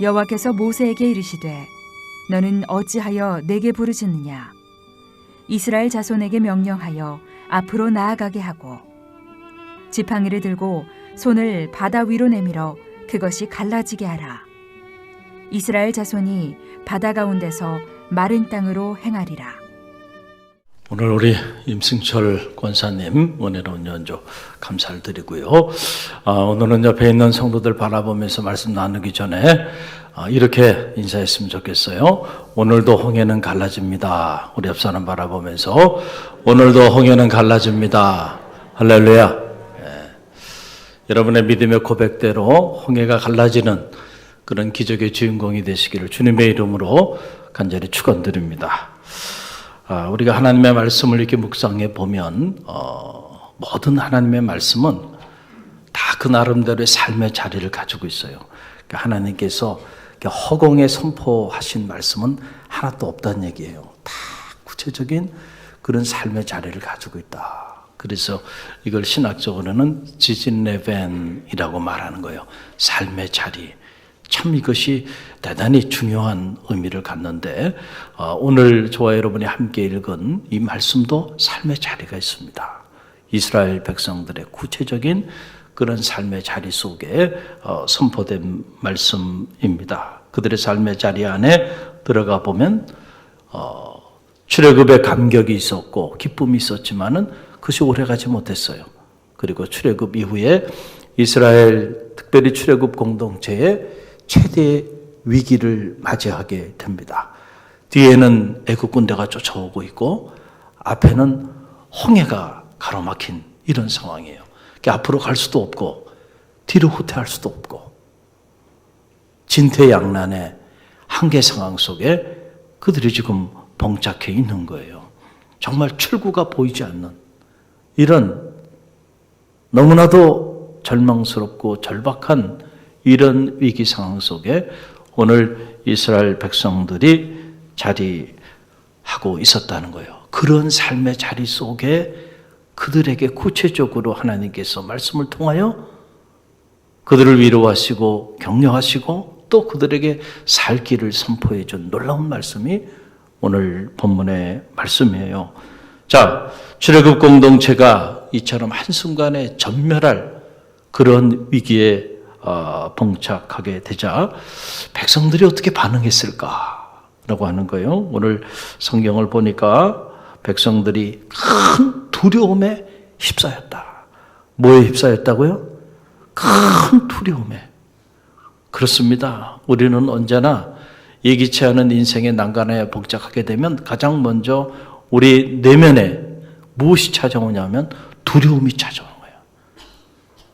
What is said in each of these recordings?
여호와께서 모세에게 이르시되 너는 어찌하여 내게 부르짖느냐. 이스라엘 자손에게 명령하여 앞으로 나아가게 하고 지팡이를 들고 손을 바다 위로 내밀어 그것이 갈라지게 하라. 이스라엘 자손이 바다 가운데서 마른 땅으로 행하리라. 오늘 우리 임승철 권사님 은혜로운 연주 감사를 드리고요. 오늘은 옆에 있는 성도들 바라보면서 말씀 나누기 전에 이렇게 인사했으면 좋겠어요. 오늘도 홍해는 갈라집니다. 우리 옆 사람 바라보면서 오늘도 홍해는 갈라집니다. 할렐루야. 여러분의 믿음의 고백대로 홍해가 갈라지는 그런 기적의 주인공이 되시기를 주님의 이름으로 간절히 축원드립니다. 우리가 하나님의 말씀을 이렇게 묵상해 보면 모든 하나님의 말씀은 다 그 나름대로의 삶의 자리를 가지고 있어요. 그러니까 하나님께서 허공에 선포하신 말씀은 하나도 없다는 얘기예요. 다 구체적인 그런 삶의 자리를 가지고 있다. 그래서 이걸 신학적으로는 지진레벤이라고 말하는 거예요. 삶의 자리. 참 이것이 대단히 중요한 의미를 갖는데 오늘 저와 여러분이 함께 읽은 이 말씀도 삶의 자리가 있습니다. 이스라엘 백성들의 구체적인 그런 삶의 자리 속에 선포된 말씀입니다. 그들의 삶의 자리 안에 들어가 보면 출애굽의 감격이 있었고 기쁨이 있었지만은 그것이 오래가지 못했어요. 그리고 출애굽 이후에 이스라엘 특별히 출애굽 공동체에 최대의 위기를 맞이하게 됩니다. 뒤에는 애국 군대가 쫓아오고 있고 앞에는 홍해가 가로막힌 이런 상황이에요. 그러니까 앞으로 갈 수도 없고 뒤로 후퇴할 수도 없고 진퇴양난의 한계 상황 속에 그들이 지금 봉착해 있는 거예요. 정말 출구가 보이지 않는 이런 너무나도 절망스럽고 절박한 이런 위기 상황 속에 오늘 이스라엘 백성들이 자리하고 있었다는 거예요. 그런 삶의 자리 속에 그들에게 구체적으로 하나님께서 말씀을 통하여 그들을 위로하시고 격려하시고 또 그들에게 살 길을 선포해 준 놀라운 말씀이 오늘 본문의 말씀이에요. 자, 출애굽 공동체가 이처럼 한순간에 전멸할 그런 위기에 봉착하게 되자 백성들이 어떻게 반응했을까라고 하는 거예요. 오늘 성경을 보니까 백성들이 큰 두려움에 휩싸였다. 뭐에 휩싸였다고요? 큰 두려움에. 그렇습니다. 우리는 언제나 예기치 않은 인생의 난간에 봉착하게 되면 가장 먼저 우리 내면에 무엇이 찾아오냐면 두려움이 찾아오는 거예요.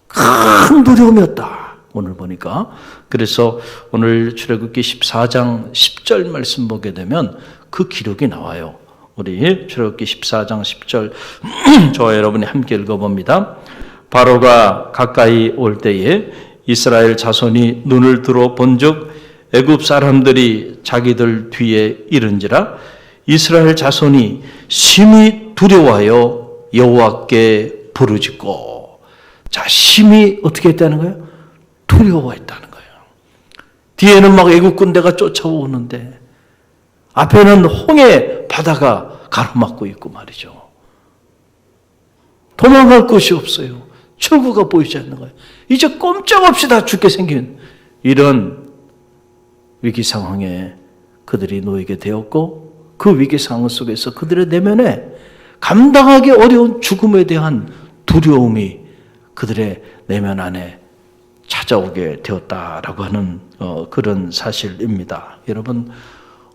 큰 두려움이었다. 오늘 보니까. 그래서 오늘 출애굽기 14장 10절 말씀 보게 되면 그 기록이 나와요. 우리 출애굽기 14장 10절 저와 여러분이 함께 읽어봅니다. 바로가 가까이 올 때에 이스라엘 자손이 눈을 들어 본즉 애굽 사람들이 자기들 뒤에 이른지라 이스라엘 자손이 심히 두려워하여 여호와께 부르짖고. 자, 심히 어떻게 했다는 거예요? 두려워했다는 거예요. 뒤에는 막 애국 군대가 쫓아오는데 앞에는 홍해 바다가 가로막고 있고 말이죠. 도망갈 곳이 없어요. 출구가 보이지 않는 거예요. 이제 꼼짝없이 다 죽게 생긴 이런 위기 상황에 그들이 놓이게 되었고 그 위기 상황 속에서 그들의 내면에 감당하기 어려운 죽음에 대한 두려움이 그들의 내면 안에 찾아오게 되었다라고 하는 그런 사실입니다. 여러분,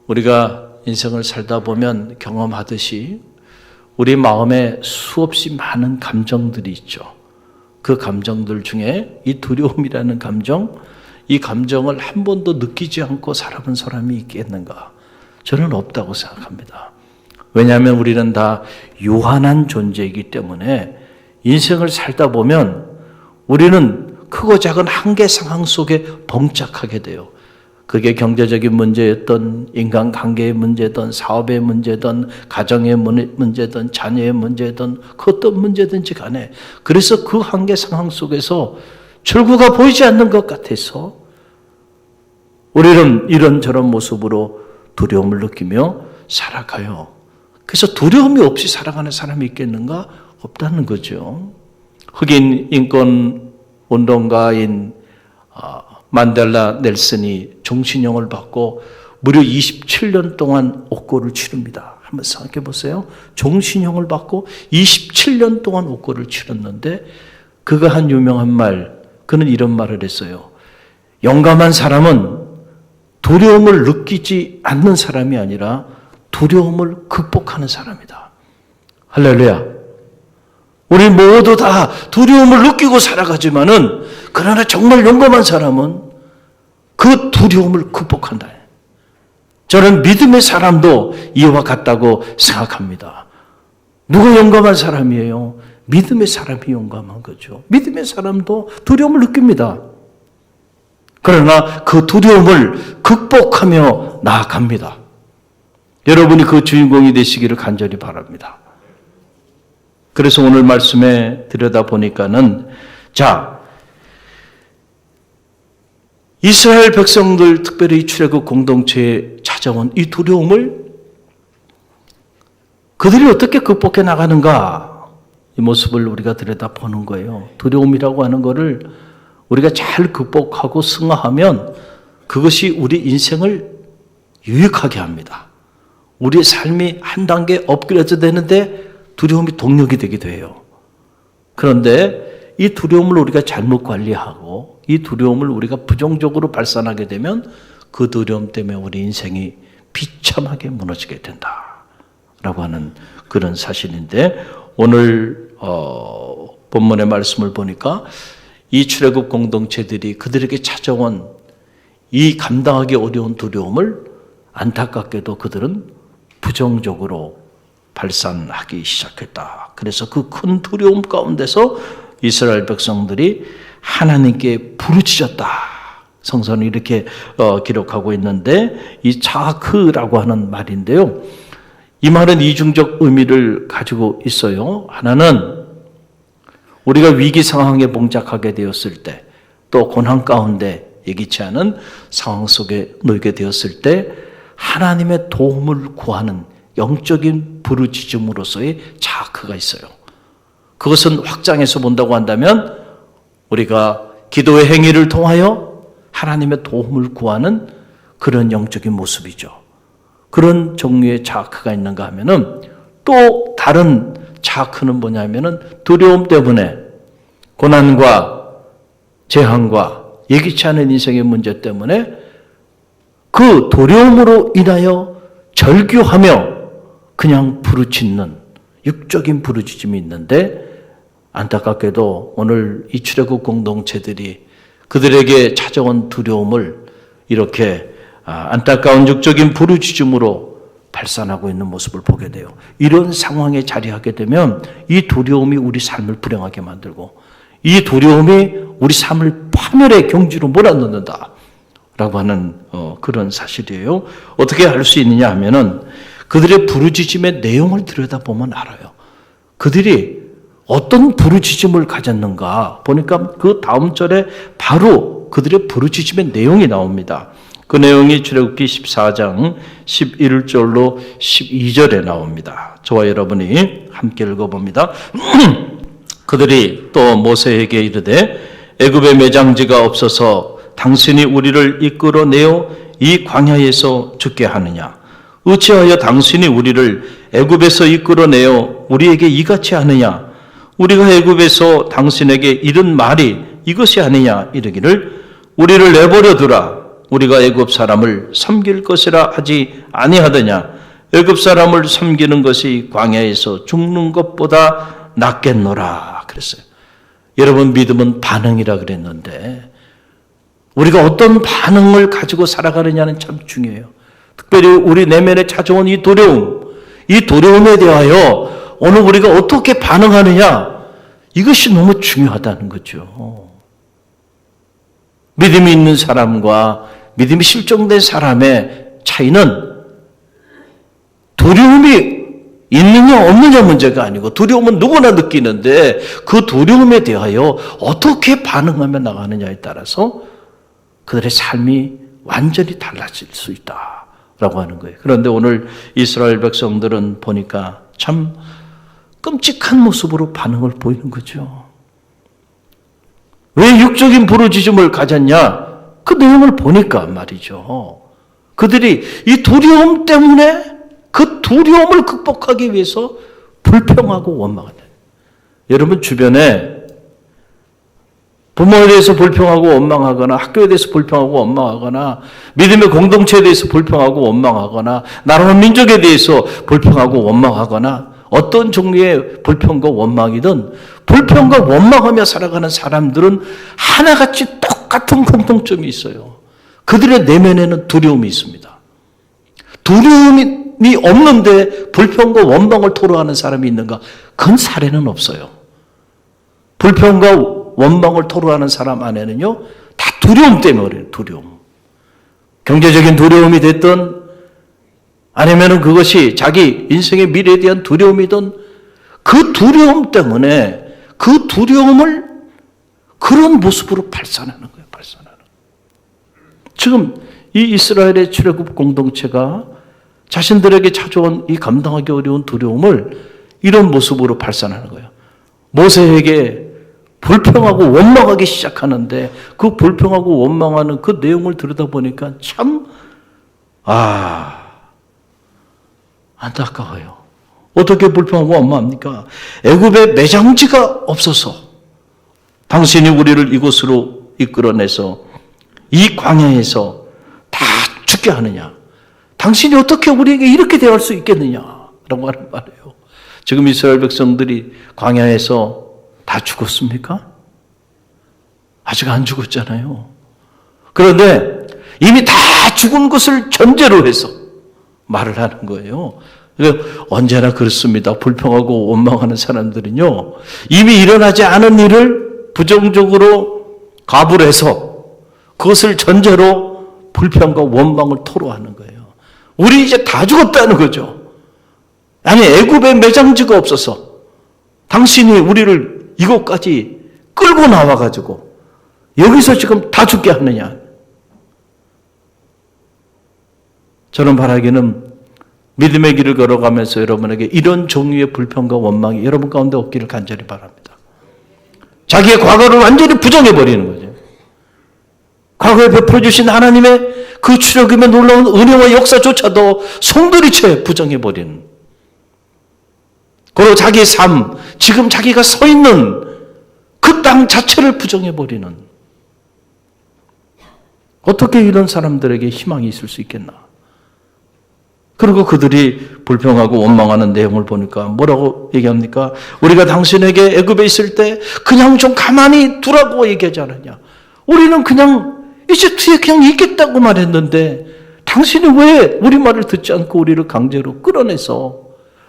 우리가 인생을 살다 보면 경험하듯이 우리 마음에 수없이 많은 감정들이 있죠. 그 감정들 중에 이 두려움이라는 감정, 이 감정을 한 번도 느끼지 않고 살아본 사람이 있겠는가? 저는 없다고 생각합니다. 왜냐하면 우리는 다 유한한 존재이기 때문에 인생을 살다 보면 우리는 크고 작은 한계 상황 속에 봉착하게 돼요. 그게 경제적인 문제였던, 인간관계의 문제든, 사업의 문제든, 가정의 문제든, 자녀의 문제든, 그 어떤 문제든지 간에 그래서 그 한계 상황 속에서 출구가 보이지 않는 것 같아서 우리는 이런저런 모습으로 두려움을 느끼며 살아가요. 그래서 두려움이 없이 살아가는 사람이 있겠는가? 없다는 거죠. 흑인 인권 운동가인 만델라 넬슨이 종신형을 받고 무려 27년 동안 옥고를 치릅니다. 한번 생각해 보세요. 종신형을 받고 27년 동안 옥고를 치렀는데 그가 한 유명한 말, 그는 이런 말을 했어요. 용감한 사람은 두려움을 느끼지 않는 사람이 아니라 두려움을 극복하는 사람이다. 할렐루야. 우리 모두 다 두려움을 느끼고 살아가지만은 그러나 정말 용감한 사람은 그 두려움을 극복한다. 저는 믿음의 사람도 이와 같다고 생각합니다. 누가 용감한 사람이에요? 믿음의 사람이 용감한 거죠. 믿음의 사람도 두려움을 느낍니다. 그러나 그 두려움을 극복하며 나아갑니다. 여러분이 그 주인공이 되시기를 간절히 바랍니다. 그래서 오늘 말씀에 들여다보니까는 이스라엘 백성들 특별히 출애굽 공동체에 찾아온 이 두려움을 그들이 어떻게 극복해 나가는가, 이 모습을 우리가 들여다보는 거예요. 두려움이라고 하는 것을 우리가 잘 극복하고 승화하면 그것이 우리 인생을 유익하게 합니다. 우리의 삶이 한 단계 업그레이드 되는데 두려움이 동력이 되기도 해요. 그런데 이 두려움을 우리가 잘못 관리하고 이 두려움을 우리가 부정적으로 발산하게 되면 그 두려움 때문에 우리 인생이 비참하게 무너지게 된다라고 하는 그런 사실인데, 오늘 본문의 말씀을 보니까 이 출애굽 공동체들이 그들에게 찾아온 이 감당하기 어려운 두려움을 안타깝게도 그들은 부정적으로 발산하기 시작했다. 그래서 그 큰 두려움 가운데서 이스라엘 백성들이 하나님께 부르짖었다. 성서는 이렇게 기록하고 있는데, 이 자크라고 하는 말인데요. 이 말은 이중적 의미를 가지고 있어요. 하나는 우리가 위기 상황에 봉착하게 되었을 때, 또 고난 가운데 예기치 않은 상황 속에 놓이게 되었을 때 하나님의 도움을 구하는 영적인 부르짖음으로서의 자크가 있어요. 그것은 확장해서 본다고 한다면 우리가 기도의 행위를 통하여 하나님의 도움을 구하는 그런 영적인 모습이죠. 그런 종류의 자크가 있는가 하면은, 또 다른 자크는 뭐냐면은 두려움 때문에, 고난과 재앙과 예기치 않은 인생의 문제 때문에 그 두려움으로 인하여 절규하며 그냥 부르짖는 육적인 부르짖음이 있는데, 안타깝게도 오늘 이 출애굽 공동체들이 그들에게 찾아온 두려움을 이렇게 안타까운 육적인 부르짖음으로 발산하고 있는 모습을 보게 돼요. 이런 상황에 자리하게 되면 이 두려움이 우리 삶을 불행하게 만들고, 이 두려움이 우리 삶을 파멸의 경지로 몰아넣는다 라고 하는 그런 사실이에요. 어떻게 알 수 있느냐 하면은 그들의 부르짖음의 내용을 들여다보면 알아요. 그들이 어떤 부르짖음을 가졌는가 보니까 그 다음 절에 바로 그들의 부르짖음의 내용이 나옵니다. 그 내용이 출애굽기 14장 11절로 12절에 나옵니다. 저와 여러분이 함께 읽어봅니다. 그들이 또 모세에게 이르되 애굽에 매장지가 없어서 당신이 우리를 이끌어내어 이 광야에서 죽게 하느냐? 어찌하여 당신이 우리를 애굽에서 이끌어내어 우리에게 이같이 하느냐? 우리가 애굽에서 당신에게 이른 말이 이것이 아니냐? 이르기를 우리를 내버려 두라. 우리가 애굽 사람을 섬길 것이라 하지 아니하더냐? 애굽 사람을 섬기는 것이 광야에서 죽는 것보다 낫겠노라 그랬어요. 여러분, 믿음은 반응이라 그랬는데 우리가 어떤 반응을 가지고 살아가느냐는 참 중요해요. 특별히 우리 내면에 찾아온 이 두려움, 이 두려움에 대하여 오늘 우리가 어떻게 반응하느냐, 이것이 너무 중요하다는 거죠. 믿음이 있는 사람과 믿음이 실종된 사람의 차이는 두려움이 있느냐 없느냐 문제가 아니고, 두려움은 누구나 느끼는데 그 두려움에 대하여 어떻게 반응하며 나가느냐에 따라서 그들의 삶이 완전히 달라질 수 있다라고 하는 거예요. 그런데 오늘 이스라엘 백성들은 보니까 참 끔찍한 모습으로 반응을 보이는 거죠. 왜 육적인 부르짖음을 가졌냐? 그 내용을 보니까 말이죠. 그들이 이 두려움 때문에 그 두려움을 극복하기 위해서 불평하고 원망한다. 여러분 주변에 부모에 대해서 불평하고 원망하거나 학교에 대해서 불평하고 원망하거나 믿음의 공동체에 대해서 불평하고 원망하거나 나라와 민족에 대해서 불평하고 원망하거나 어떤 종류의 불평과 원망이든 불평과 원망하며 살아가는 사람들은 하나같이 똑같은 공통점이 있어요. 그들의 내면에는 두려움이 있습니다. 두려움이 없는데 불평과 원망을 토로하는 사람이 있는가? 그건 사례는 없어요. 불평과 원망을 토로하는 사람 안에는요, 다 두려움 때문에 그래요, 두려움. 경제적인 두려움이 됐든, 아니면은 그것이 자기 인생의 미래에 대한 두려움이든, 그 두려움 때문에 그 두려움을 그런 모습으로 발산하는 거예요, 발산하는. 지금 이 이스라엘의 출애굽 공동체가 자신들에게 찾아온 이 감당하기 어려운 두려움을 이런 모습으로 발산하는 거예요. 모세에게 불평하고 원망하기 시작하는데 그 불평하고 원망하는 그 내용을 들여다보니까 참 안타까워요. 어떻게 불평하고 원망합니까? 애굽에 매장지가 없어서 당신이 우리를 이곳으로 이끌어내서 이 광야에서 다 죽게 하느냐? 당신이 어떻게 우리에게 이렇게 대할 수 있겠느냐? 라고 하는 말이에요. 지금 이스라엘 백성들이 광야에서 다 죽었습니까? 아직 안 죽었잖아요. 그런데 이미 다 죽은 것을 전제로 해서 말을 하는 거예요. 언제나 그렇습니다. 불평하고 원망하는 사람들은요, 이미 일어나지 않은 일을 부정적으로 가부를 해서 그것을 전제로 불평과 원망을 토로하는 거예요. 우리 이제 다 죽었다는 거죠. 아니, 애굽에 매장지가 없어서 당신이 우리를 이곳까지 끌고 나와가지고 여기서 지금 다 죽게 하느냐. 저는 바라기는 믿음의 길을 걸어가면서 여러분에게 이런 종류의 불평과 원망이 여러분 가운데 없기를 간절히 바랍니다. 자기의 과거를 완전히 부정해버리는 거죠. 과거에 베풀어 주신 하나님의 그 출애굽의 놀라운 은혜와 역사조차도 송두리째 부정해버리는, 그리고 자기의 삶, 지금 자기가 서 있는 그 땅 자체를 부정해버리는, 어떻게 이런 사람들에게 희망이 있을 수 있겠나? 그리고 그들이 불평하고 원망하는 내용을 보니까 뭐라고 얘기합니까? 우리가 당신에게 애굽에 있을 때 그냥 좀 가만히 두라고 얘기하지 않았냐? 우리는 그냥 이집트에 그냥 있겠다고 말했는데 당신이 왜 우리 말을 듣지 않고 우리를 강제로 끌어내서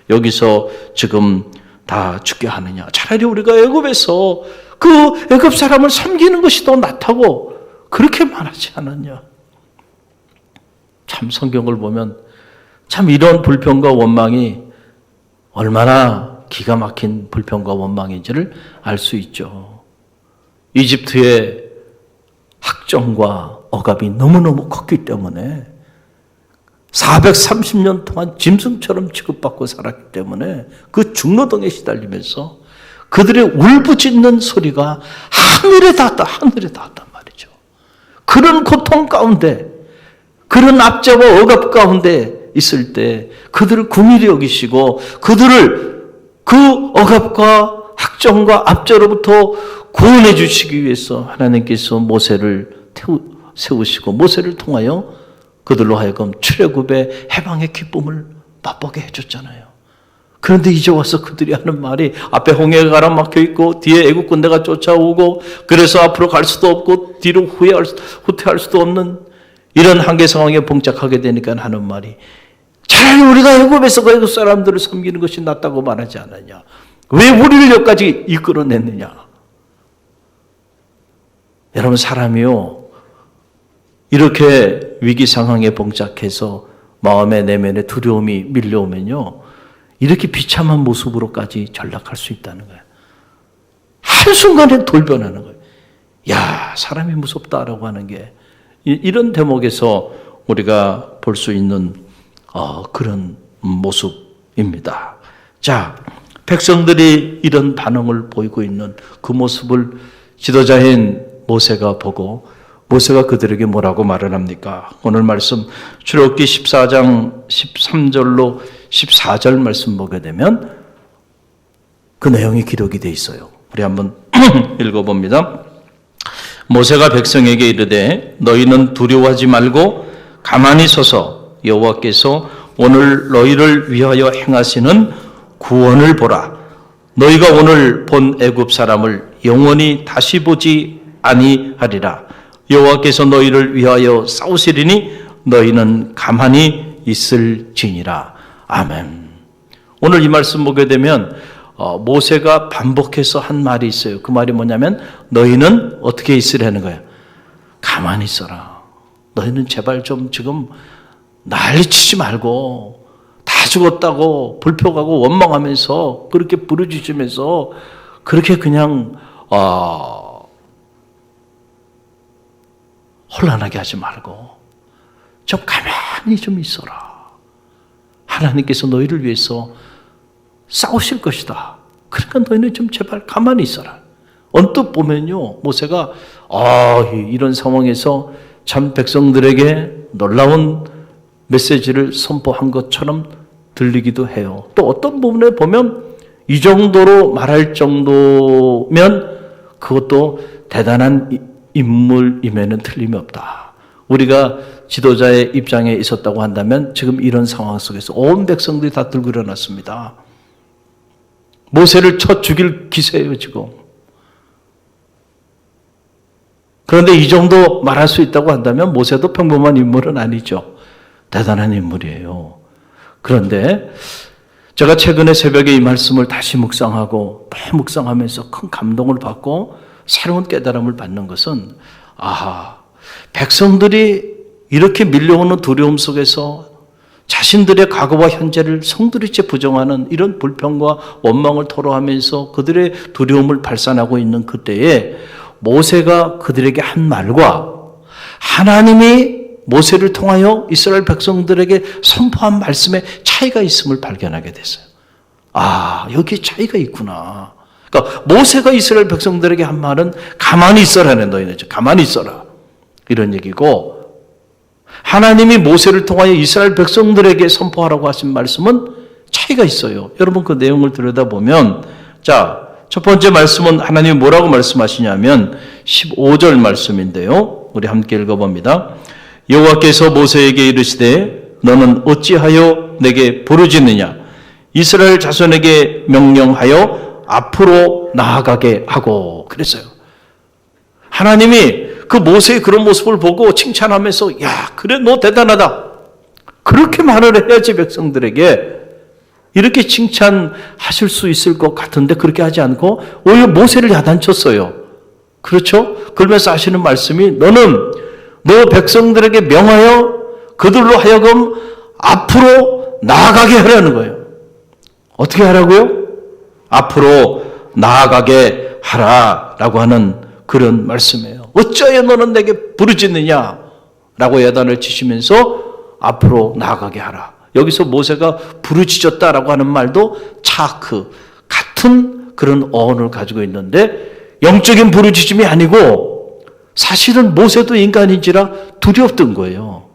여기서 지금 다 죽게 하느냐? 차라리 우리가 애굽에서 그 애굽 사람을 섬기는 것이 더 낫다고 그렇게 말하지 않았냐? 참 성경을 보면 참 이런 불평과 원망이 얼마나 기가 막힌 불평과 원망인지를 알 수 있죠. 이집트의 학정과 억압이 너무너무 컸기 때문에 430년 동안 짐승처럼 취급받고 살았기 때문에 그 중노동에 시달리면서 그들의 울부짖는 소리가 하늘에 닿았단 말이죠. 그런 고통 가운데, 그런 압제와 억압 가운데 있을 때 그들을 긍휼히 여기시고 그들을 그 억압과 학정과 압제로부터 구원해 주시기 위해서 하나님께서 모세를 세우시고 모세를 통하여 그들로 하여금 출애굽의 해방의 기쁨을 맛보게 해줬잖아요. 그런데 이제 와서 그들이 하는 말이 앞에 홍해가 가라막혀 있고 뒤에 애국 군대가 쫓아오고 그래서 앞으로 갈 수도 없고 뒤로 후퇴할 수도 없는 이런 한계 상황에 봉착하게 되니까 하는 말이 차라리 우리가 애굽에서 그 애굽 사람들을 섬기는 것이 낫다고 말하지 않았냐? 왜 우리를 여기까지 이끌어냈느냐? 여러분, 사람이요, 이렇게 위기 상황에 봉착해서 마음의 내면에 두려움이 밀려오면요, 이렇게 비참한 모습으로까지 전락할 수 있다는 거예요. 한순간에 돌변하는 거예요. 야, 사람이 무섭다라고 하는 게 이런 대목에서 우리가 볼 수 있는 그런 모습입니다. 자, 백성들이 이런 반응을 보이고 있는 그 모습을 지도자인 모세가 보고 모세가 그들에게 뭐라고 말을 합니까? 오늘 말씀 출애굽기 14장 13절로 14절 말씀 보게 되면 그 내용이 기록이 돼 있어요. 우리 한번 읽어봅니다. 모세가 백성에게 이르되 너희는 두려워하지 말고 가만히 서서 여호와께서 오늘 너희를 위하여 행하시는 구원을 보라. 너희가 오늘 본 애굽 사람을 영원히 다시 보지 아니하리라. 여호와께서 너희를 위하여 싸우시리니 너희는 가만히 있을지니라. 아멘. 오늘 이 말씀 보게 되면 모세가 반복해서 한 말이 있어요. 그 말이 뭐냐면 너희는 어떻게 있으라는 거야? 가만히 있어라. 너희는 제발 좀 지금 난리치지 말고 다 죽었다고 불평하고 원망하면서 그렇게 부르짖으면서 그렇게 그냥 혼란하게 하지 말고 좀 가만히 좀 있어라. 하나님께서 너희를 위해서 싸우실 것이다. 그러니까 너희는 좀 제발 가만히 있어라. 언뜻 보면요, 모세가 이런 상황에서 참 백성들에게 놀라운 메시지를 선포한 것처럼 들리기도 해요. 또 어떤 부분에 보면 이 정도로 말할 정도면 그것도 대단한 인물임에는 틀림이 없다. 우리가 지도자의 입장에 있었다고 한다면 지금 이런 상황 속에서 온 백성들이 다 들고 일어났습니다. 모세를 쳐 죽일 기세예요, 지금. 그런데 이 정도 말할 수 있다고 한다면 모세도 평범한 인물은 아니죠. 대단한 인물이에요. 그런데 제가 최근에 새벽에 이 말씀을 다시 묵상하고 또 묵상하면서 큰 감동을 받고 새로운 깨달음을 받는 것은 백성들이 이렇게 밀려오는 두려움 속에서 자신들의 과거와 현재를 성두리째 부정하는 이런 불평과 원망을 토로하면서 그들의 두려움을 발산하고 있는 그때에 모세가 그들에게 한 말과 하나님이 모세를 통하여 이스라엘 백성들에게 선포한 말씀에 차이가 있음을 발견하게 됐어요. 여기 차이가 있구나. 그러니까 모세가 이스라엘 백성들에게 한 말은 가만히 있어라는 너희는 가만히 있어라. 이런 얘기고 하나님이 모세를 통하여 이스라엘 백성들에게 선포하라고 하신 말씀은 차이가 있어요. 여러분 그 내용을 들여다보면 자, 첫 번째 말씀은 하나님이 뭐라고 말씀하시냐면 15절 말씀인데요. 우리 함께 읽어봅니다. 여호와께서 모세에게 이르시되 너는 어찌하여 내게 부르짖느냐 이스라엘 자손에게 명령하여 앞으로 나아가게 하고 그랬어요. 하나님이 그 모세의 그런 모습을 보고 칭찬하면서 그래 너 대단하다. 그렇게 말을 해야지 백성들에게 이렇게 칭찬하실 수 있을 것 같은데 그렇게 하지 않고 오히려 모세를 야단쳤어요. 그렇죠? 그러면서 하시는 말씀이 너는 너 백성들에게 명하여 그들로 하여금 앞으로 나아가게 하라는 거예요. 어떻게 하라고요? 앞으로 나아가게 하라라고 하는 그런 말씀이에요. 어찌하여 너는 내게 부르짖느냐 라고 야단을 치시면서 앞으로 나아가게 하라. 여기서 모세가 부르짖었다라고 하는 말도 차크 같은 그런 어원을 가지고 있는데 영적인 부르짖음이 아니고 사실은 모세도 인간인지라 두려웠던 거예요.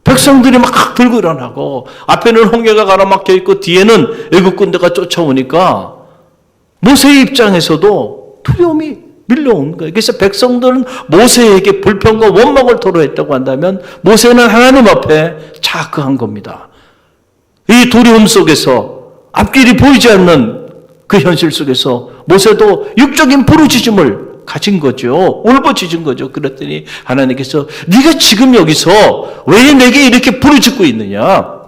백성들이 막 들고 일어나고 앞에는 홍해가 가로막혀 있고 뒤에는 애국 군대가 쫓아오니까 모세의 입장에서도 두려움이 밀려온 거예요. 그래서 백성들은 모세에게 불평과 원망을 토로했다고 한다면 모세는 하나님 앞에 자학한 겁니다. 이 두려움 속에서 앞길이 보이지 않는 그 현실 속에서 모세도 육적인 부르짖음을 가진 거죠. 울부짖은 거죠. 그랬더니 하나님께서 네가 지금 여기서 왜 내게 이렇게 부르짖고 있느냐.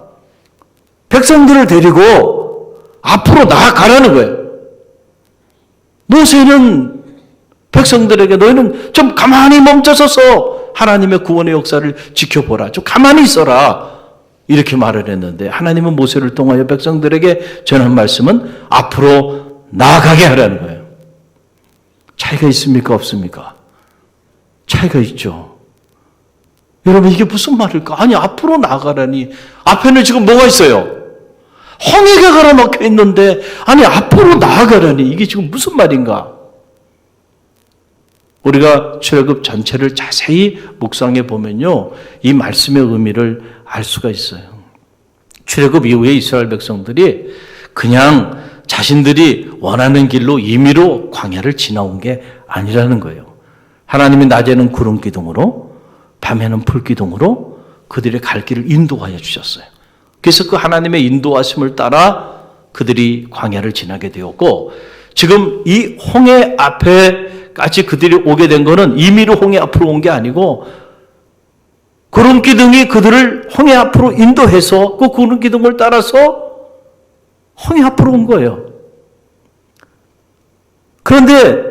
백성들을 데리고 앞으로 나아가라는 거예요. 모세는 백성들에게 너희는 좀 가만히 멈춰서서 하나님의 구원의 역사를 지켜보라. 좀 가만히 있어라. 이렇게 말을 했는데 하나님은 모세를 통하여 백성들에게 전한 말씀은 앞으로 나아가게 하라는 거예요. 차이가 있습니까? 없습니까? 차이가 있죠. 여러분 이게 무슨 말일까? 아니 앞으로 나아가라니 앞에는 지금 뭐가 있어요? 홍해가 가로막혀 있는데 아니 앞으로 나아가라니 이게 지금 무슨 말인가? 우리가 출애굽 전체를 자세히 묵상해 보면요. 이 말씀의 의미를 알 수가 있어요. 출애굽 이후에 이스라엘 백성들이 그냥 자신들이 원하는 길로 임의로 광야를 지나온 게 아니라는 거예요. 하나님이 낮에는 구름 기둥으로 밤에는 불 기둥으로 그들의 갈 길을 인도하여 주셨어요. 그래서 그 하나님의 인도하심을 따라 그들이 광야를 지나게 되었고 지금 이 홍해 앞에까지 그들이 오게 된 거는 임의로 홍해 앞으로 온 게 아니고 구름 기둥이 그들을 홍해 앞으로 인도해서 그 구름 기둥을 따라서 홍해 앞으로 온 거예요. 그런데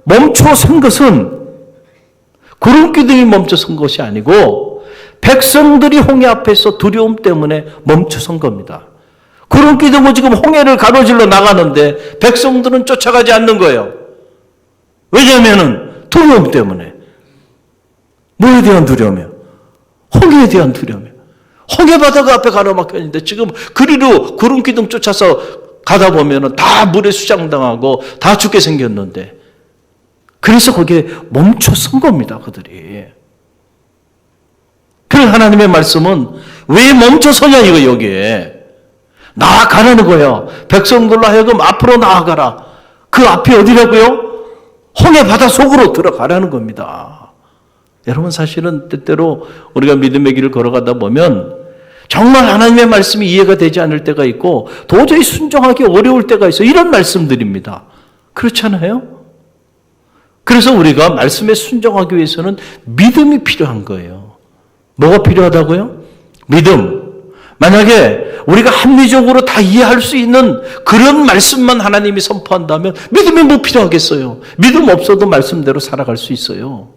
멈춰 선 것은 구름 기둥이 멈춰 선 것이 아니고 백성들이 홍해 앞에서 두려움 때문에 멈춰 선 겁니다. 구름 기둥은 지금 홍해를 가로질러 나가는데 백성들은 쫓아가지 않는 거예요. 왜냐하면 두려움 때문에. 뭐에 대한 두려움이요? 홍해에 대한 두려움이요. 홍해 바다가 앞에 가로막혀 있는데 지금 그리로 구름 기둥 쫓아서 가다 보면 다 물에 수장당하고 다 죽게 생겼는데 그래서 거기에 멈춰 선 겁니다. 그들이. 그래서 하나님의 말씀은 왜 멈춰 서냐 이거 여기에. 나아가라는 거예요. 백성들로 하여금 앞으로 나아가라. 그 앞이 어디라고요? 홍해 바다 속으로 들어가라는 겁니다. 여러분 사실은 때때로 우리가 믿음의 길을 걸어가다 보면 정말 하나님의 말씀이 이해가 되지 않을 때가 있고 도저히 순종하기 어려울 때가 있어요. 이런 말씀들입니다. 그렇잖아요? 그래서 우리가 말씀에 순종하기 위해서는 믿음이 필요한 거예요. 뭐가 필요하다고요? 믿음. 만약에 우리가 합리적으로 다 이해할 수 있는 그런 말씀만 하나님이 선포한다면 믿음이 뭐 필요하겠어요? 믿음 없어도 말씀대로 살아갈 수 있어요.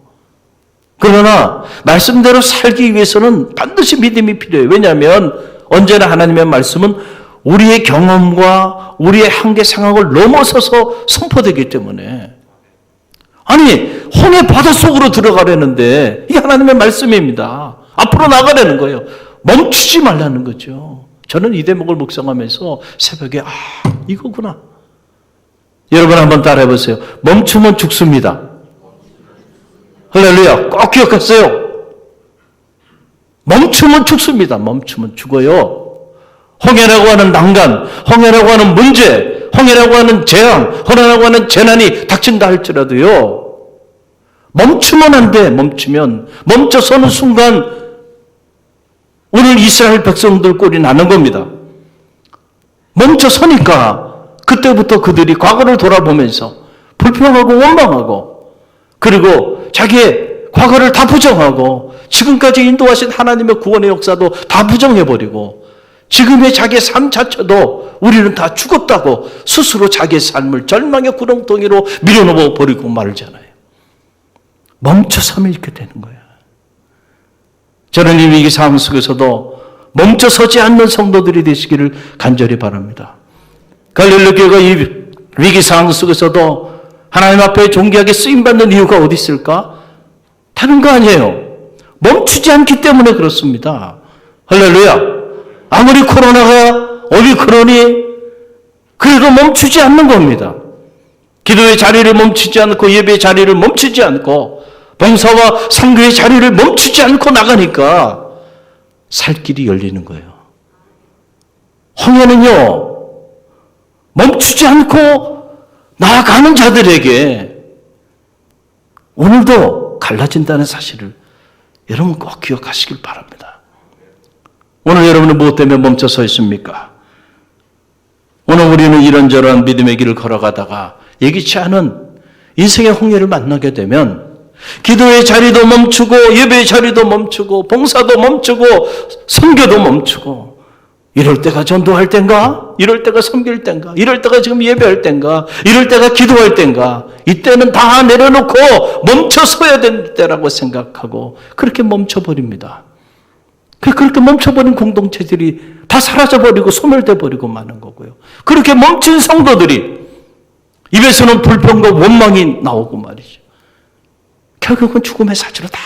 그러나 말씀대로 살기 위해서는 반드시 믿음이 필요해요. 왜냐하면 언제나 하나님의 말씀은 우리의 경험과 우리의 한계 상황을 넘어서서 선포되기 때문에 아니 홍해 바닷속으로 들어가려는데 이게 하나님의 말씀입니다. 앞으로 나가려는 거예요. 멈추지 말라는 거죠. 저는 이 대목을 묵상하면서 새벽에 이거구나. 여러분 한번 따라해 보세요. 멈추면 죽습니다. 할렐루야. 꼭 기억하세요. 멈추면 죽습니다. 멈추면 죽어요. 홍해라고 하는 난간, 홍해라고 하는 문제, 홍해라고 하는 재앙, 홍해라고 하는 재난이 닥친다 할지라도요. 멈추면 안 돼. 멈춰서는 순간 오늘 이스라엘 백성들 꼴이 나는 겁니다. 멈춰서니까 그때부터 그들이 과거를 돌아보면서 불평하고 원망하고 그리고 자기의 과거를 다 부정하고 지금까지 인도하신 하나님의 구원의 역사도 다 부정해버리고 지금의 자기의 삶 자체도 우리는 다 죽었다고 스스로 자기의 삶을 절망의 구렁텅이로 밀어넣어 버리고 말잖아요. 멈춰서면 이렇게 되는 거예요. 저는 이 위기 상황 속에서도 멈춰서지 않는 성도들이 되시기를 간절히 바랍니다. 갈릴리 교회가 이 위기 상황 속에서도 하나님 앞에 존귀하게 쓰임받는 이유가 어디 있을까? 다른 거 아니에요. 멈추지 않기 때문에 그렇습니다. 할렐루야. 아무리 코로나가 오미크론이 그래도 멈추지 않는 겁니다. 기도의 자리를 멈추지 않고 예배의 자리를 멈추지 않고 봉사와 상교의 자리를 멈추지 않고 나가니까 살 길이 열리는 거예요. 홍해는요, 멈추지 않고 나아가는 자들에게 오늘도 갈라진다는 사실을 여러분 꼭 기억하시길 바랍니다. 오늘 여러분은 무엇 때문에 멈춰 서 있습니까? 오늘 우리는 이런저런 믿음의 길을 걸어가다가 예기치 않은 인생의 홍해를 만나게 되면 기도의 자리도 멈추고 예배의 자리도 멈추고 봉사도 멈추고 선교도 멈추고 이럴 때가 전도할 땐가? 이럴 때가 섬길 땐가? 이럴 때가 지금 예배할 땐가? 이럴 때가 기도할 땐가? 이때는 다 내려놓고 멈춰서야 될 때라고 생각하고 그렇게 멈춰버립니다. 그렇게 멈춰버린 공동체들이 다 사라져버리고 소멸돼버리고 마는 거고요. 그렇게 멈춘 성도들이 입에서는 불평과 원망이 나오고 말이죠. 결국은 죽음의 사지로 다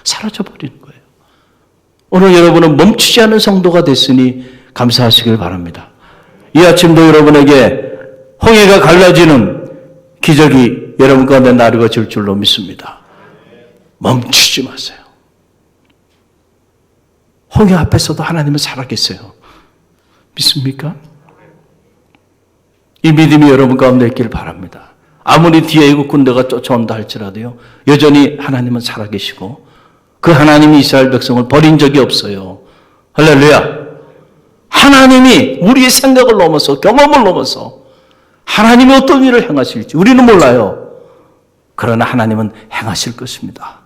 사라져버리는 거예요. 오늘 여러분은 멈추지 않은 성도가 됐으니 감사하시길 바랍니다. 이 아침도 여러분에게 홍해가 갈라지는 기적이 여러분 가운데 나르어질 줄로 믿습니다. 멈추지 마세요. 홍해 앞에서도 하나님은 살아계세요. 믿습니까? 이 믿음이 여러분 가운데 있길 바랍니다. 아무리 뒤에 애국 군대가 쫓아온다 할지라도요, 여전히 하나님은 살아계시고 그 하나님이 이스라엘 백성을 버린 적이 없어요. 할렐루야. 하나님이 우리의 생각을 넘어서, 경험을 넘어서 하나님이 어떤 일을 행하실지 우리는 몰라요. 그러나 하나님은 행하실 것입니다.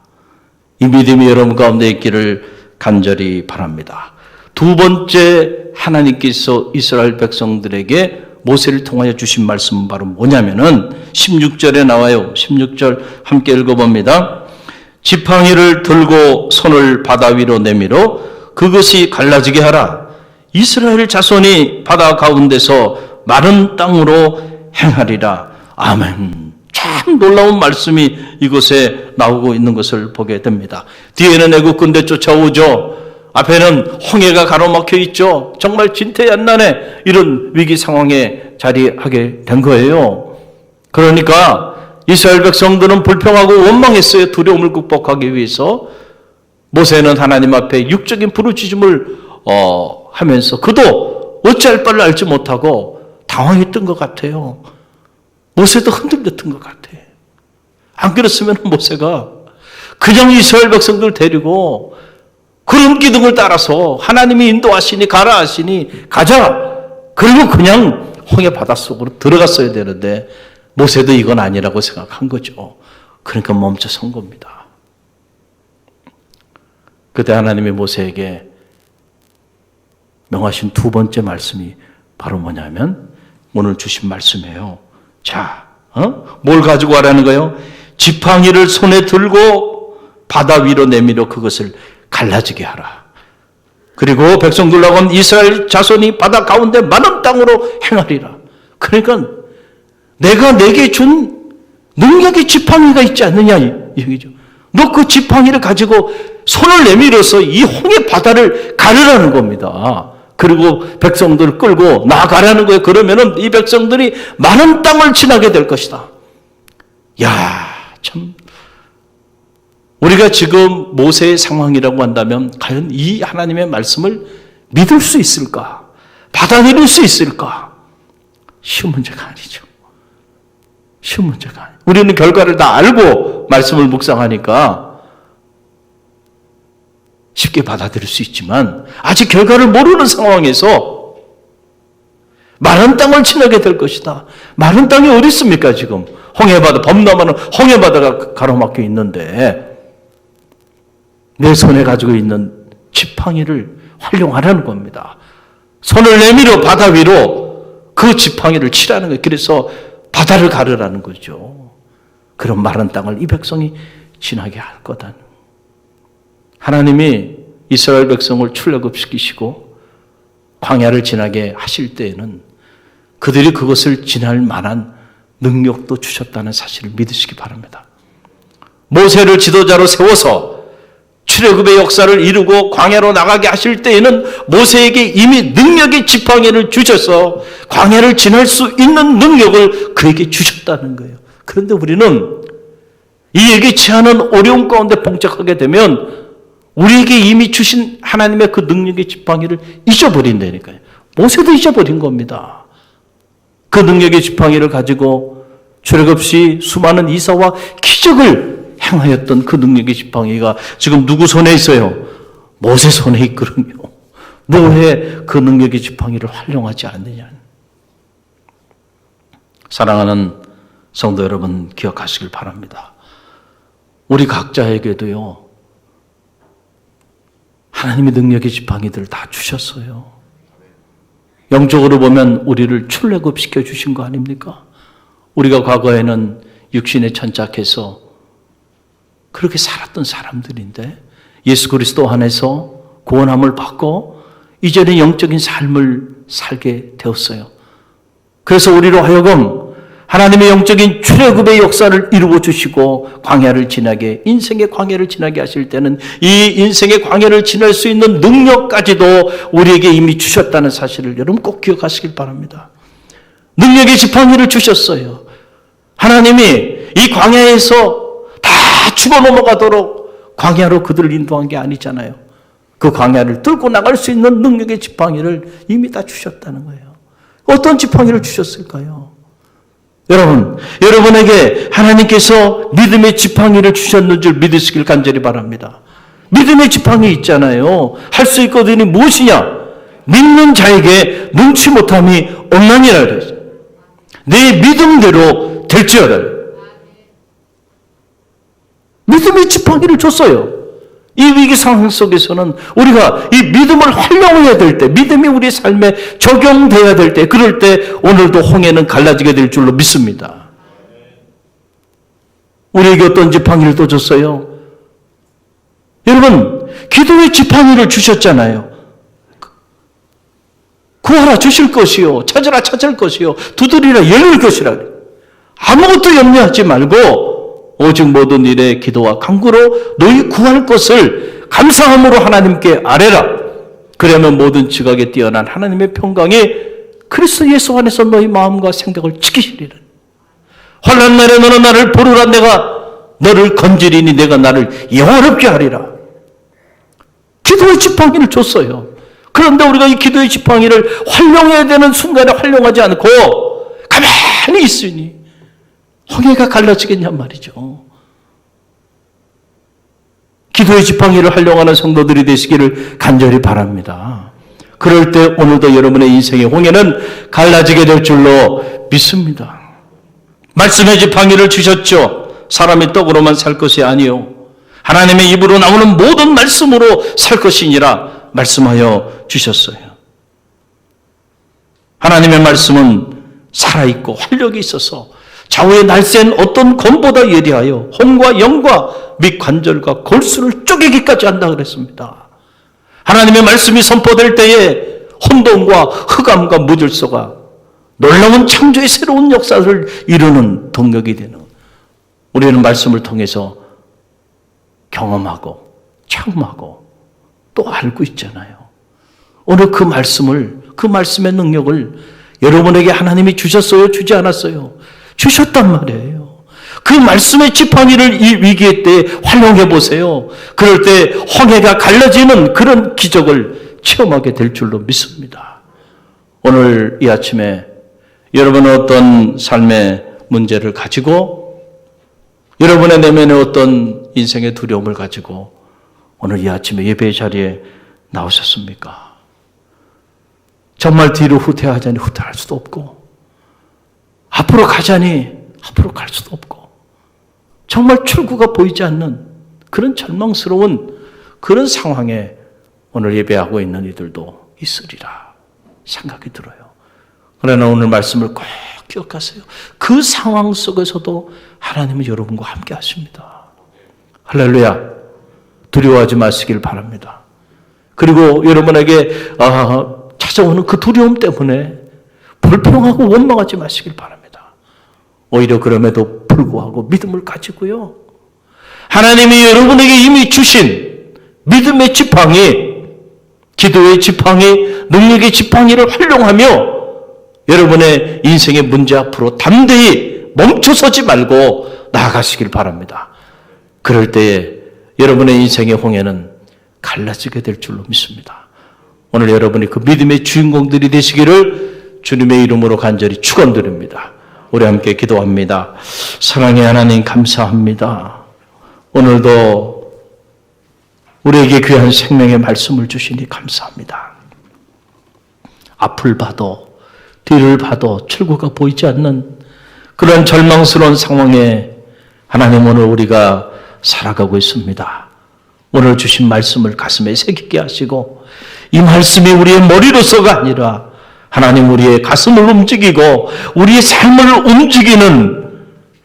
이 믿음이 여러분 가운데 있기를 간절히 바랍니다. 두 번째, 하나님께서 이스라엘 백성들에게 모세를 통하여 주신 말씀은 바로 뭐냐면은 16절에 나와요. 16절 함께 읽어봅니다. 지팡이를 들고 손을 바다 위로 내밀어 그것이 갈라지게 하라. 이스라엘 자손이 바다 가운데서 마른 땅으로 행하리라. 아멘. 참 놀라운 말씀이 이곳에 나오고 있는 것을 보게 됩니다. 뒤에는 애국 군대 쫓아오죠. 앞에는 홍해가 가로막혀 있죠. 정말 진퇴양난의 이런 위기 상황에 자리하게 된 거예요. 그러니까 이스라엘 백성들은 불평하고 원망했어요. 두려움을 극복하기 위해서. 모세는 하나님 앞에 육적인 부르짖음을 하면서 그도 어찌할 바를 알지 못하고 당황했던 것 같아요. 모세도 흔들렸던 것 같아요. 안 그랬으면 모세가 그냥 이스라엘 백성들 데리고 구름 기둥을 따라서 하나님이 인도하시니 가라 하시니 가자. 그리고 그냥 홍해 바닷속으로 들어갔어야 되는데 모세도 이건 아니라고 생각한 거죠. 그러니까 멈춰 선 겁니다. 그때 하나님이 모세에게 명하신 두 번째 말씀이 바로 뭐냐면 오늘 주신 말씀이에요. 자, 뭘 가지고 가라는 거예요? 지팡이를 손에 들고 바다 위로 내밀어 그것을 갈라지게 하라. 그리고 백성들하고 하면 이스라엘 자손이 바다 가운데 마른 땅으로 행하리라. 그러니까 내가 내게 준 능력의 지팡이가 있지 않느냐 이 얘기죠. 너 그 지팡이를 가지고 손을 내밀어서 이 홍해 바다를 가르라는 겁니다. 그리고 백성들을 끌고 나가라는 거예요. 그러면은 이 백성들이 많은 땅을 지나게 될 것이다. 야, 참 우리가 지금 모세의 상황이라고 한다면 과연 이 하나님의 말씀을 믿을 수 있을까? 받아들일 수 있을까? 쉬운 문제가 아니죠. 쉬운 문제가 아니에요. 우리는 결과를 다 알고 말씀을 묵상하니까 쉽게 받아들일 수 있지만 아직 결과를 모르는 상황에서 마른 땅을 지나게 될 것이다. 마른 땅이 어디 있습니까 지금? 홍해바다, 범람하는 홍해바다가 가로막혀 있는데 내 손에 가지고 있는 지팡이를 활용하라는 겁니다. 손을 내밀어 바다 위로 그 지팡이를 치라는 거예요. 그래서 바다를 가르라는 거죠. 그런 마른 땅을 이 백성이 지나게 할 거다. 하나님이 이스라엘 백성을 출애굽시키시고 광야를 지나게 하실 때에는 그들이 그것을 지날 만한 능력도 주셨다는 사실을 믿으시기 바랍니다. 모세를 지도자로 세워서 출애굽의 역사를 이루고 광야로 나가게 하실 때에는 모세에게 이미 능력의 지팡이를 주셔서 광야를 지날 수 있는 능력을 그에게 주셨다는 거예요. 그런데 우리는 이 예기치 않은 어려움 가운데 봉착하게 되면 우리에게 이미 주신 하나님의 그 능력의 지팡이를 잊어버린다니까요. 모세도 잊어버린 겁니다. 그 능력의 지팡이를 가지고 출애굽시 수많은 이사와 기적을 행하였던 그 능력의 지팡이가 지금 누구 손에 있어요? 모세 손에 있거든요. 너 왜 그 능력의 지팡이를 활용하지 않느냐? 사랑하는 성도 여러분 기억하시길 바랍니다. 우리 각자에게도요. 하나님의 능력의 지팡이들을 다 주셨어요. 영적으로 보면 우리를 출애굽시켜 주신 거 아닙니까? 우리가 과거에는 육신에 천착해서 그렇게 살았던 사람들인데 예수 그리스도 안에서 구원함을 받고 이제는 영적인 삶을 살게 되었어요. 그래서 우리로 하여금 하나님의 영적인 출애굽의 역사를 이루어 주시고 광야를 지나게, 인생의 광야를 지나게 하실 때는 이 인생의 광야를 지날 수 있는 능력까지도 우리에게 이미 주셨다는 사실을 여러분 꼭 기억하시길 바랍니다. 능력의 지팡이를 주셨어요. 하나님이 이 광야에서 다 죽어 넘어가도록 광야로 그들을 인도한 게 아니잖아요. 그 광야를 뚫고 나갈 수 있는 능력의 지팡이를 이미 다 주셨다는 거예요. 어떤 지팡이를 주셨을까요? 여러분, 여러분에게 하나님께서 믿음의 지팡이를 주셨는 줄 믿으시길 간절히 바랍니다. 믿음의 지팡이 있잖아요. 할 수 있거든요. 무엇이냐? 믿는 자에게 눈치 못함이 없나니라 그랬어요. 내 믿음대로 될지어다. 믿음의 지팡이를 줬어요. 이 위기 상황 속에서는 우리가 이 믿음을 활용해야 될 때, 믿음이 우리 삶에 적용돼야 될 때, 그럴 때 오늘도 홍해는 갈라지게 될 줄로 믿습니다. 우리에게 어떤 지팡이를 또 줬어요? 여러분, 기도의 지팡이를 주셨잖아요. 구하라 주실 것이요, 찾으라 찾을 것이요, 두드리라 열릴 것이라. 아무것도 염려하지 말고 오직 모든 일에 기도와 간구로 너희 구할 것을 감사함으로 하나님께 아뢰라. 그러면 모든 지각에 뛰어난 하나님의 평강이 그리스도 예수 안에서 너희 마음과 생각을 지키시리라. 환난 날에 너는 나를 부르라. 내가 너를 건지리니 내가 나를 영화롭게 하리라. 기도의 지팡이를 줬어요. 그런데 우리가 이 기도의 지팡이를 활용해야 되는 순간에 활용하지 않고 가만히 있으니 홍해가 갈라지겠냔 말이죠. 기도의 지팡이를 활용하는 성도들이 되시기를 간절히 바랍니다. 그럴 때 오늘도 여러분의 인생의 홍해는 갈라지게 될 줄로 믿습니다. 말씀의 지팡이를 주셨죠. 사람의 떡으로만 살 것이 아니요 하나님의 입으로 나오는 모든 말씀으로 살 것이니라 말씀하여 주셨어요. 하나님의 말씀은 살아있고 활력이 있어서 좌우에 날쌘 어떤 검보다 예리하여 혼과 영과 및 관절과 골수를 쪼개기까지 한다 그랬습니다. 하나님의 말씀이 선포될 때에 혼돈과 흑암과 무질서가 놀라운 창조의 새로운 역사를 이루는 동력이 되는, 우리는 말씀을 통해서 경험하고 체험하고 또 알고 있잖아요. 오늘 그 말씀을, 그 말씀의 능력을 여러분에게 하나님이 주셨어요? 주지 않았어요? 주셨단 말이에요. 그 말씀의 지팡이를 이 위기의 때에 활용해 보세요. 그럴 때 홍해가 갈라지는 그런 기적을 체험하게 될 줄로 믿습니다. 오늘 이 아침에 여러분은 어떤 삶의 문제를 가지고, 여러분의 내면에 어떤 인생의 두려움을 가지고 오늘 이 아침에 예배의 자리에 나오셨습니까? 정말 뒤로 후퇴하자니 후퇴할 수도 없고, 앞으로 가자니 앞으로 갈 수도 없고, 정말 출구가 보이지 않는 그런 절망스러운 그런 상황에 오늘 예배하고 있는 이들도 있으리라 생각이 들어요. 그러나 오늘 말씀을 꼭 기억하세요. 그 상황 속에서도 하나님은 여러분과 함께 하십니다. 할렐루야. 두려워하지 마시길 바랍니다. 그리고 여러분에게 찾아오는 그 두려움 때문에 불평하고 원망하지 마시길 바랍니다. 오히려 그럼에도 불구하고 믿음을 가지고요, 하나님이 여러분에게 이미 주신 믿음의 지팡이, 기도의 지팡이, 능력의 지팡이를 활용하며 여러분의 인생의 문제 앞으로 담대히 멈춰서지 말고 나아가시길 바랍니다. 그럴 때에 여러분의 인생의 홍해는 갈라지게 될 줄로 믿습니다. 오늘 여러분이 그 믿음의 주인공들이 되시기를 주님의 이름으로 간절히 축원드립니다. 우리 함께 기도합니다. 사랑의 하나님 감사합니다. 오늘도 우리에게 귀한 생명의 말씀을 주시니 감사합니다. 앞을 봐도 뒤를 봐도 출구가 보이지 않는 그런 절망스러운 상황에 하나님 오늘 우리가 살아가고 있습니다. 오늘 주신 말씀을 가슴에 새기게 하시고 이 말씀이 우리의 머리로서가 아니라 하나님 우리의 가슴을 움직이고 우리의 삶을 움직이는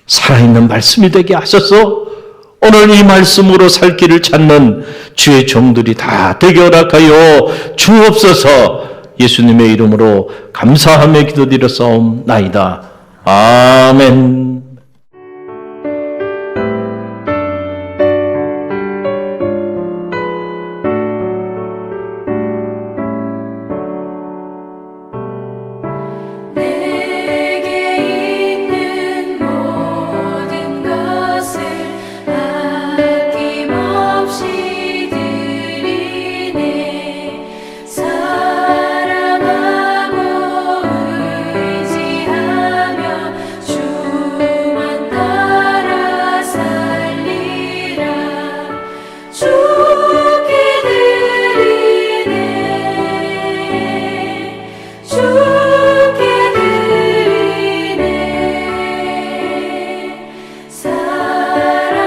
살아있는 말씀이 되게 하셔서 오늘 이 말씀으로 살 길을 찾는 주의 종들이 다 되게 허락하여 주옵소서. 예수님의 이름으로 감사하며 기도드렸사옵나이다. 아멘. 내게 있는 모든 것을 아낌없이 드리네. 사랑하고 의지하며 주만 따라 살리라. 주께 드리네. 주께 드리네.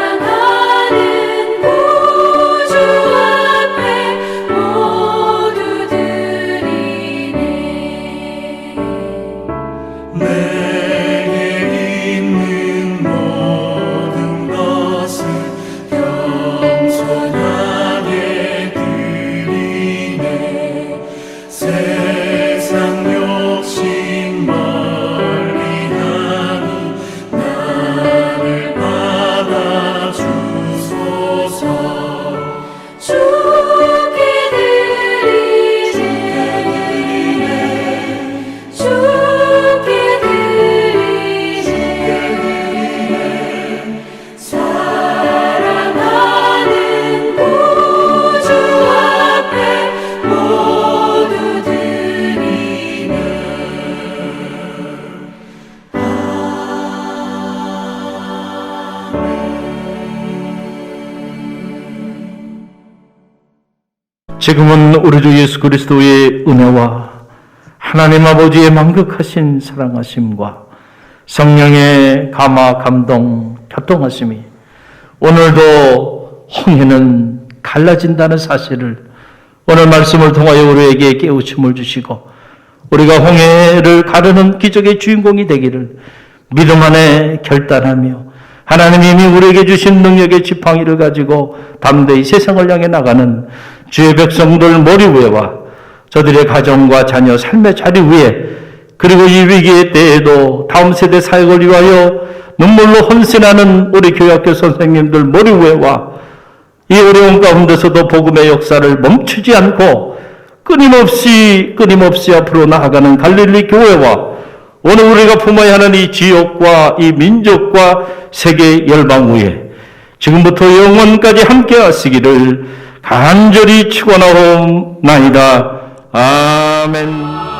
사랑하는 구주 앞에 모두 드리네. 내게 있는 모든 것을 겸손하게 드리네. 세상 욕심 멀리하니 나를 받아주소서. 주께 드리네. 주께 드리네. 사랑하는 구주 앞에 모두 드리네. 지금은 우리 주 예수 그리스도의 은혜와 하나님 아버지의 만극하신 사랑하심과 성령의 감화 감동 교통하심이 오늘도 홍해는 갈라진다는 사실을 오늘 말씀을 통하여 우리에게 깨우침을 주시고 우리가 홍해를 가르는 기적의 주인공이 되기를 믿음 안에 결단하며 하나님이 이미 우리에게 주신 능력의 지팡이를 가지고 담대히 세상을 향해 나가는 주의 백성들 머리 위에와 저들의 가정과 자녀 삶의 자리 위에 그리고 이 위기의 때에도 다음 세대 사역을 위하여 눈물로 헌신하는 우리 교학교 선생님들 머리 위에와 이 어려운 가운데서도 복음의 역사를 멈추지 않고 끊임없이 앞으로 나아가는 갈릴리 교회와 오늘 우리가 품어야 하는 이 지역과 이 민족과 세계 열방 위에 지금부터 영원까지 함께 하시기를 간절히 축원하옵나이다. 아멘.